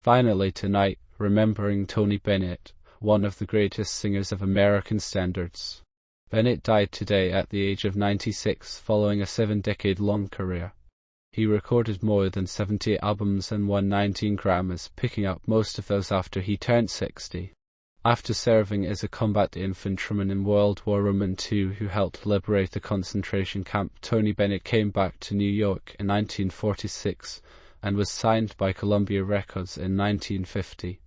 Finally tonight, remembering Tony Bennett, one of the greatest singers of American standards. Bennett died today at the age of 96 following a 7-decade-long career. He recorded more than 70 albums and won 19 Grammys, picking up most of those after he turned 60. After serving as a combat infantryman in World War II who helped liberate the concentration camp, Tony Bennett came back to New York in 1946 and was signed by Columbia Records in 1950.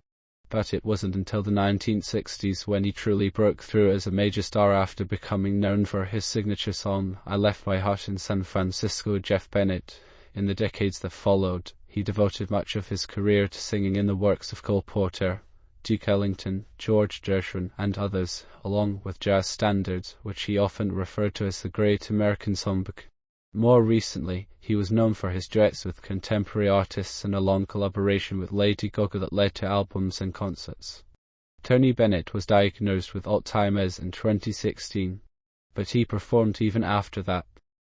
But it wasn't until the 1960s when he truly broke through as a major star after becoming known for his signature song, I Left My Heart in San Francisco. Jeff Bennett. In the decades that followed, he devoted much of his career to singing in the works of Cole Porter, Duke Ellington, George Gershwin, and others, along with jazz standards, which he often referred to as the Great American Songbook. More recently, he was known for his duets with contemporary artists and a long collaboration with Lady Gaga that led to albums and concerts. Tony Bennett was diagnosed with Alzheimer's in 2016, but he performed even after that.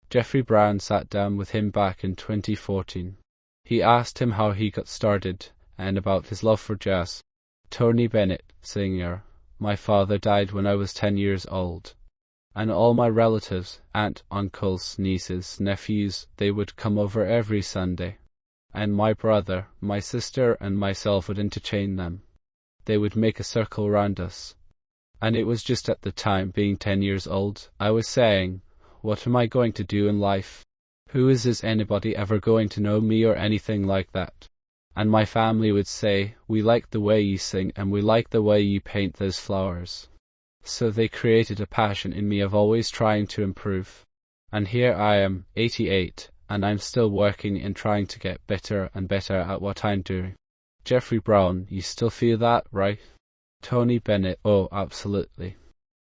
Jeffrey Brown sat down with him back in 2014. He asked him how he got started and about his love for jazz. Tony Bennett, singer: My father died when I was 10 years old. And all my relatives, aunt, uncles, nieces, nephews, they would come over every Sunday. And my brother, my sister, and myself would entertain them. They would make a circle round us. And it was just at the time, being 10 years old, I was saying, what am I going to do in life? Who is anybody ever going to know me or anything like that? And my family would say, we like the way you sing and we like the way you paint those flowers. So they created a passion in me of always trying to improve. And here I am, 88, and I'm still working and trying to get better and better at what I'm doing. Jeffrey Brown, you still feel that, right? Tony Bennett, oh, absolutely.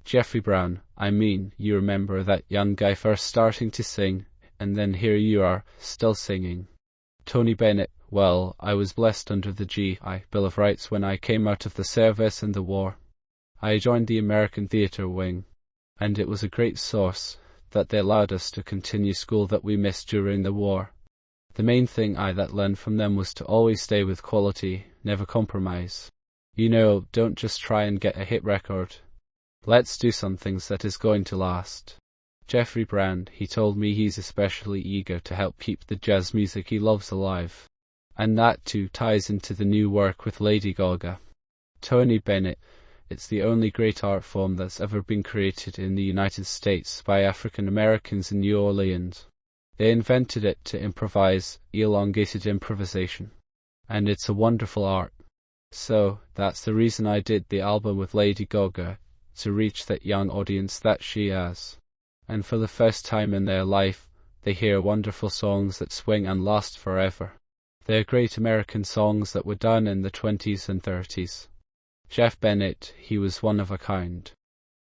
Jeffrey Brown, I mean, you remember that young guy first starting to sing, and then here you are, still singing. Tony Bennett, well, I was blessed under the GI Bill of Rights when I came out of the service and the war. I joined the American Theatre Wing, and it was a great source that they allowed us to continue school that we missed during the war. The main thing that learned from them was to always stay with quality, never compromise. You know, don't just try and get a hit record. Let's do some things that is going to last. Jeffrey Brown, he told me he's especially eager to help keep the jazz music he loves alive. And that too ties into the new work with Lady Gaga. Tony Bennett, it's the only great art form that's ever been created in the United States by African Americans in New Orleans. They invented it to improvise, elongated improvisation. And it's a wonderful art. So, that's the reason I did the album with Lady Gaga, to reach that young audience that she has. And for the first time in their life, they hear wonderful songs that swing and last forever. They're great American songs that were done in the 20s and 30s. Jeff Bennett, he was one of a kind.